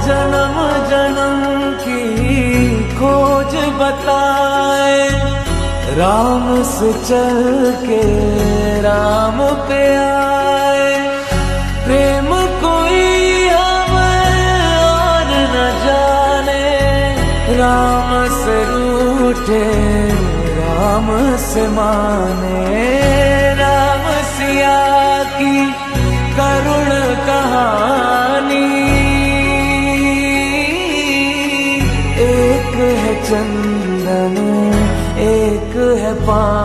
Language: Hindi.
जन्म जन्म की खोज बताए, राम से चल के राम पे आए। प्रेम कोई हमें और न जाने, राम से रूठे राम से माने। राम सिया की करुण कहानी, एक है चंदन एक है पानी।